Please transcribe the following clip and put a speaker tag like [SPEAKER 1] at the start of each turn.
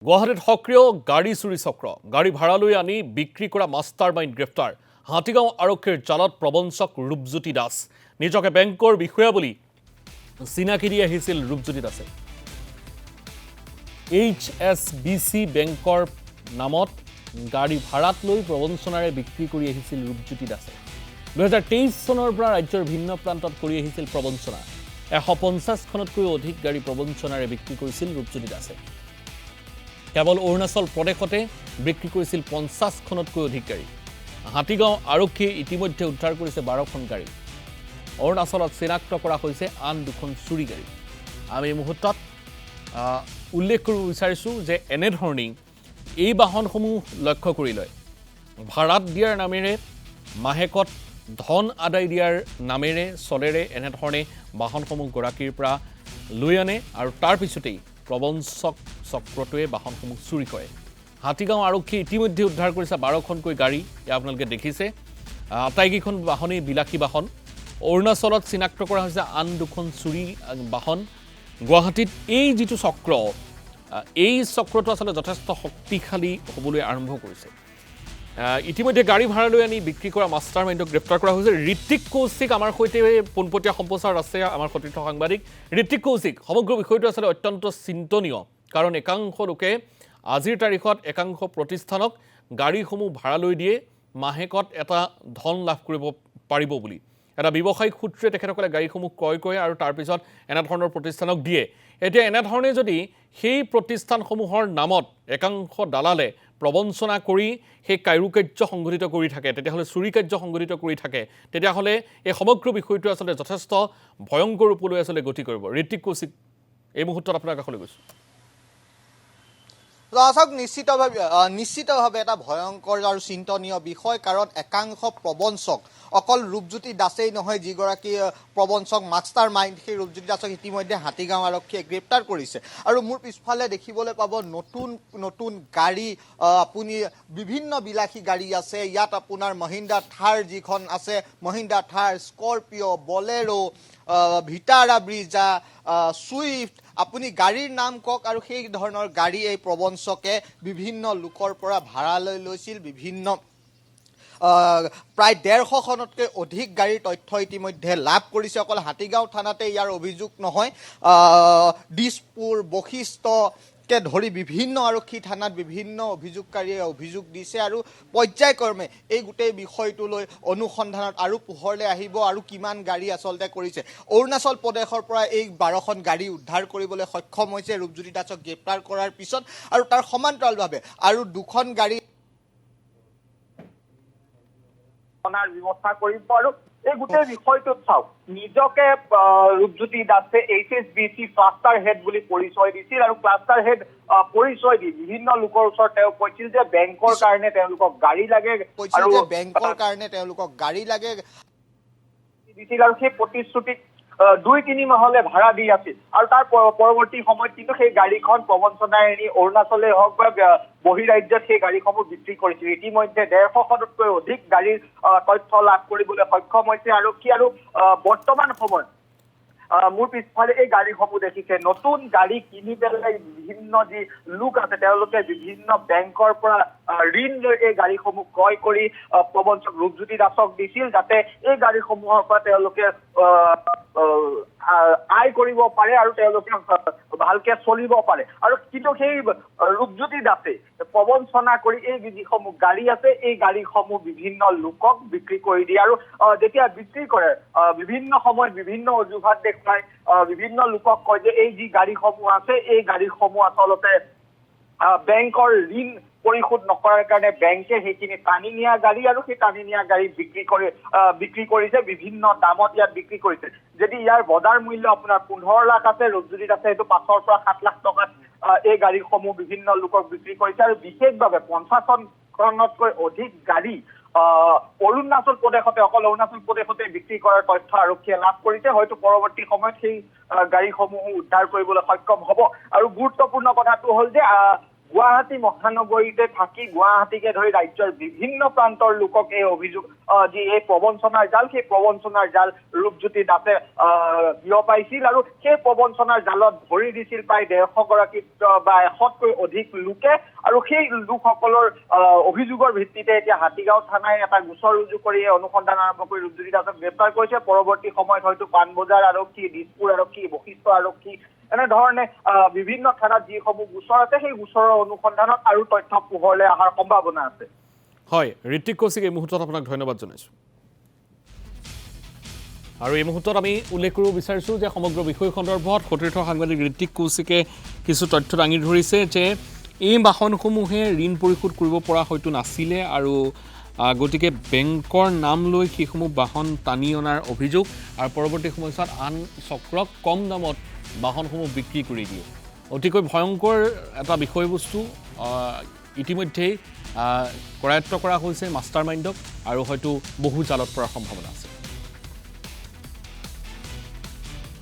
[SPEAKER 1] গুৱাহাটীত সক্ৰিয় গাড়ী চুৰি চক্ৰ গাড়ী ভাড়ালৈ আনি বিক্ৰী কৰা মাষ্টাৰ মাইণ্ড গ্ৰেপ্তাৰ হাতীগাঁও আৰক্ষীৰ জালত প্ৰবঞ্চক ৰূপজ্যোতি দাস নিজকে বেংকৰ বিষয়া বুলি চিনাকি দি আহিছিল ৰূপজ্যোতি দাসে HSBC বেংকৰ নামত গাড়ী ভাড়াত লৈ প্ৰবঞ্চনাৰে বিক্ৰী কৰি আহিছিল ৰূপজ্যোতি দাসে 2023 চনৰ পৰা ৰাজ্যৰ ভিন্ন প্ৰান্তত কৰি আহিছিল প্ৰবঞ্চনা 150খনতকৈ অধিক গাড়ী প্ৰবঞ্চনাৰে বিক্ৰী কৰিছিল ৰূপজ্যোতি দাসে কেৱল অৰুণাচল প্ৰদেশতে বিক্ৰী কৰিছিল 50খনতকৈ অধিক গাড়ী হাতীগাঁও আৰক্ষীয়ে ইতিমধ্যে উদ্ধাৰ কৰিছে 12খন গাড়ী অৰুণাচলত চিনাক্ত কৰা হৈছে আন দুখন চুৰি গাড়ী আমি এই মুহূৰ্তত উল্লেখ কৰিব বিচাৰিছোঁ যে এনেধৰণেই এই বাহনসমূহ লক্ষ্য কৰি লয় ভাড়াত দিয়াৰ নামেৰে মাহেকত ধন আদায় দিয়াৰ নামেৰে চলেৰে এনেধৰণে বাহনসমূহ গৰাকীৰ পৰা লৈ আনে আৰু তাৰ পিছতেই প্ৰবঞ্চক চক্ৰটোৱে বাহনসমূহ চুৰি কৰে হাতীগাঁও আৰক্ষীয়ে ইতিমধ্যে উদ্ধাৰ কৰিছে 12খনকৈ গাড়ী আপোনালোকে দেখিছে আটাইকেইখন বাহনেই বিলাসী বাহন অৰুণাচলত চিনাক্ত কৰা হৈছে আন দুখন চুৰি বাহন গুৱাহাটীত এই যিটো চক্ৰ এই চক্ৰটো আসলে যথেষ্ট শক্তিশালী হ'বলৈ আৰম্ভ কৰিছে ইতিমধ্যে গাড়ী ভাড়ালৈ আনি বিক্ৰী কৰা মাষ্টাৰ মাইণ্ডক গ্ৰেপ্তাৰ কৰা হৈছে ঋত্বিক কৌশিক আমাৰ সৈতে পোনপটীয়া সম্প্ৰচাৰ আছে আমাৰ সতীৰ্থ সাংবাদিক ঋত্বিক কৌশিক সমগ্ৰ বিষয়টো আসলে অত্যন্ত চিন্তনীয় কাৰণ একাংশ লোকে আজিৰ তাৰিখত একাংশ প্ৰতিষ্ঠানক গাড়ীসমূহ ভাড়ালৈ দিয়ে মাহেকত এটা ধন লাভ কৰিব পাৰিব বুলি এটা ব্যৱসায়িক সূত্ৰে তেখেতসকলে গাড়ীসমূহ ক্ৰয় কৰে আৰু তাৰ পিছত এনেধৰণৰ প্ৰতিষ্ঠানক দিয়ে এতিয়া এনেধৰণে যদি সেই প্ৰতিষ্ঠানসমূহৰ নামত একাংশ দালালে প্ৰবঞ্চনা কৰি সেই কাৰ্য সংঘটিত কৰি থাকে তেতিয়াহ'লে চুৰি কাৰ্য সংঘটিত কৰি থাকে তেতিয়াহ'লে এই সমগ্ৰ বিষয়টো আসলে যথেষ্ট ভয়ংকৰ ৰূপলৈ আসলে গতি কৰিব ঋত্বিক কৌশিক এই মুহূৰ্তত আপোনাৰ কাষলৈ গৈছোঁ
[SPEAKER 2] দৰ্শক নিশ্চিতভাৱে এটা ভয়ংকৰ আৰু চিন্তনীয় বিষয় কাৰণ একাংশ প্ৰবঞ্চক অকল ৰূপজ্যোতি দাসেই নহয় যিগৰাকী প্ৰবঞ্চক মাষ্টাৰ মাইণ্ড সেই ৰূপজ্যোতি দাসক ইতিমধ্যে হাতীগাঁও আৰক্ষীয়ে গ্ৰেপ্তাৰ কৰিছে আৰু মোৰ পিছফালে দেখিবলৈ পাব নতুন গাড়ী আপুনি বিভিন্ন বিলাসী গাড়ী আছে ইয়াত আপোনাৰ মহিন্দ্ৰা থাৰ যিখন আছে মহিন্দ্ৰা থাৰ স্কৰপিঅ' বলেৰো ভিটাৰা ব্ৰিজা ছুইফ্ট আপুনি গাড়ীৰ নাম কওক আৰু সেই ধৰণৰ গাড়ী এই প্ৰবঞ্চকে বিভিন্ন লোকৰ পৰা ভাড়ালৈ লৈছিল বিভিন্ন প্ৰায় 150খনতকৈ অধিক গাড়ীৰ তথ্য ইতিমধ্যে লাভ কৰিছে অকল হাতীগাঁও থানাতে ইয়াৰ অভিযোগ নহয় দিছপুৰ বশিষ্ঠকে ধৰি বিভিন্ন আৰক্ষী থানাত বিভিন্ন অভিযোগকাৰীয়ে অভিযোগ দিছে আৰু পৰ্যায়ক্ৰমে এই গোটেই বিষয়টোলৈ অনুসন্ধানত আৰু পোহৰলৈ আহিব আৰু কিমান গাড়ী আচলতে কৰিছে অৰুণাচল প্ৰদেশৰ পৰা এই 12খন গাড়ী উদ্ধাৰ কৰিবলৈ সক্ষম হৈছে ৰূপজ্যোতি দাসক গ্ৰেপ্তাৰ কৰাৰ পিছত আৰু তাৰ সমান্তৰালভাৱে আৰু দুখন গাড়ী
[SPEAKER 3] ব্যৱস্থা কৰিব আৰু এই গোটেই বিষয়টোত চাওক নিজকে ৰূপজ্যোতি দাসে HSBC ক্লাষ্টাৰ হেড বুলি পৰিচয় দিছিল আৰু ক্লাষ্টাৰ হেড পৰিচয় দি বিভিন্ন লোকৰ ওচৰত তেওঁ কৈছিল যে বেংকৰ কাৰণে তেওঁলোকক গাড়ী লাগে দিছিল আৰু সেই প্ৰতিশ্ৰুতিক 2-3 মাহলৈ ভাড়া দি আছিল আৰু তাৰ পৰৱৰ্তী সময়ত কিন্তু সেই গাড়ীখন প্ৰবঞ্চনাই আনি অৰুণাচলে হওক বা বহিৰাজ্যত সেই গাড়ীসমূহ বিক্ৰী কৰিছিল ইতিমধ্যে 150খনতকৈ অধিক গাড়ীৰ তথ্য লাভ কৰিবলৈ সক্ষম হৈছে আৰক্ষী আৰু বৰ্তমান সময়ত মোৰ পিছফালে এই গাড়ীসমূহ দেখিছে নতুন গাড়ী কিনি পেলাই বিভিন্ন যি লোক আছে তেওঁলোকে বিভিন্ন বেংকৰ পৰা ঋণ লৈ এই গাড়ীসমূহ ক্ৰয় কৰি প্ৰবঞ্চক ৰূপজ্যোতি দাসক দিছিল যাতে এই গাড়ীসমূহৰ পৰা তেওঁলোকে আয় কৰিব পাৰে আৰু তেওঁলোকে ভালকে চলিব পাৰে আৰু কিন্তু সেই ৰূপজ্যোতি দাসে প্ৰবঞ্চনা কৰি এই যিসমূহ গাড়ী আছে এই গাড়ীসমূহ বিভিন্ন লোকক বিক্ৰী কৰি দিয়ে আৰু যেতিয়া বিক্ৰী কৰে বিভিন্ন সময়ত বিভিন্ন অজুহাত দেখুৱাই বিভিন্ন লোকক কয় যে এই যি গাড়ীসমূহ আছে এই গাড়ীসমূহ আচলতে বেংকৰ ঋণ পৰিশোধ নকৰাৰ কাৰণে বেংকে সেইখিনি টানি নিয়া গাড়ী আৰু সেই টানি নিয়া গাড়ী বিক্ৰী কৰিছে বিভিন্ন দামত ইয়াত বিক্ৰী কৰিছে যদি ইয়াৰ বজাৰ মূল্য আপোনাৰ 15 লাখ আছে ৰূপজ্যোতি দাসে সেইটো 5 পৰা 7 লাখ টকাত এই গাড়ীসমূহ বিভিন্ন লোকক বিক্ৰী কৰিছে আৰু বিশেষভাৱে 50খনতকৈ অধিক গাড়ী অৰুণাচল প্ৰদেশতে অকল অৰুণাচল প্ৰদেশতে বিক্ৰী কৰাৰ তথ্য আৰক্ষীয়ে লাভ কৰিছে হয়তো পৰৱৰ্তী সময়ত সেই গাড়ীসমূহ উদ্ধাৰ কৰিবলৈ সক্ষম হ'ব আৰু গুৰুত্বপূৰ্ণ কথাটো হ'ল যে গুৱাহাটী মহানগৰীতে থাকি গুৱাহাটীকে ধৰি ৰাজ্যৰ বিভিন্ন প্ৰান্তৰ লোকক এই অভিযোগ যি এই প্ৰবঞ্চনাৰ জাল, সেই প্ৰবঞ্চনাৰ জাল ৰূপজ্যোতি দাসে বিয়পাইছিল আৰু সেই প্ৰবঞ্চনাৰ জালত ভৰি দিছিল প্ৰায় 150 গৰাকী বা 100তকৈ অধিক লোকে। আৰু সেই লোকসকলৰ অভিযোগৰ ভিত্তিতে এতিয়া হাতীগাঁও থানাই এটা গোচৰ ৰুজু কৰি অনুসন্ধান আৰম্ভ কৰি ৰূপজ্যোতি দাসক গ্ৰেপ্তাৰ কৰিছে। পৰৱৰ্তী সময়ত হয়তো পাণবজাৰ আৰক্ষী, দিছপুৰ আৰক্ষী, বশিষ্ঠ আৰক্ষী এনেধৰণে বিভিন্ন থানাত যিসমূহ গোচৰ আছে সেই গোচৰৰ অনুসন্ধানত আৰু তথ্য পোহৰলৈ অহাৰ সম্ভাৱনা আছে।
[SPEAKER 1] হয়, ঋত্বিক কৌশিক, এই মুহূৰ্তত আপোনাক ধন্যবাদ জনাইছোঁ। আৰু এই মুহূৰ্তত আমি উল্লেখ কৰিব বিচাৰিছোঁ যে সমগ্ৰ বিষয় সন্দৰ্ভত সতীৰ্থ সাংবাদিক ঋত্বিক কৌশিকে কিছু তথ্য দাঙি ধৰিছে যে এই বাহনসমূহে ঋণ পৰিশোধ কৰিব পৰা হয়তো নাছিলে আৰু গতিকে বেংকৰ নাম লৈ সেইসমূহ বাহন টানি অনাৰ অভিযোগ আৰু পৰৱৰ্তী সময়ছোৱাত আন চক্ৰক কম দামত বাহনসমূহ বিক্ৰী কৰি দিয়ে। অতিকৈ ভয়ংকৰ এটা বিষয়বস্তু ইতিমধ্যেই কৰায়ত্ব কৰা হৈছে মাষ্টাৰ মাইণ্ডক আৰু হয়তো বহু জালত পৰাৰ সম্ভাৱনা আছে।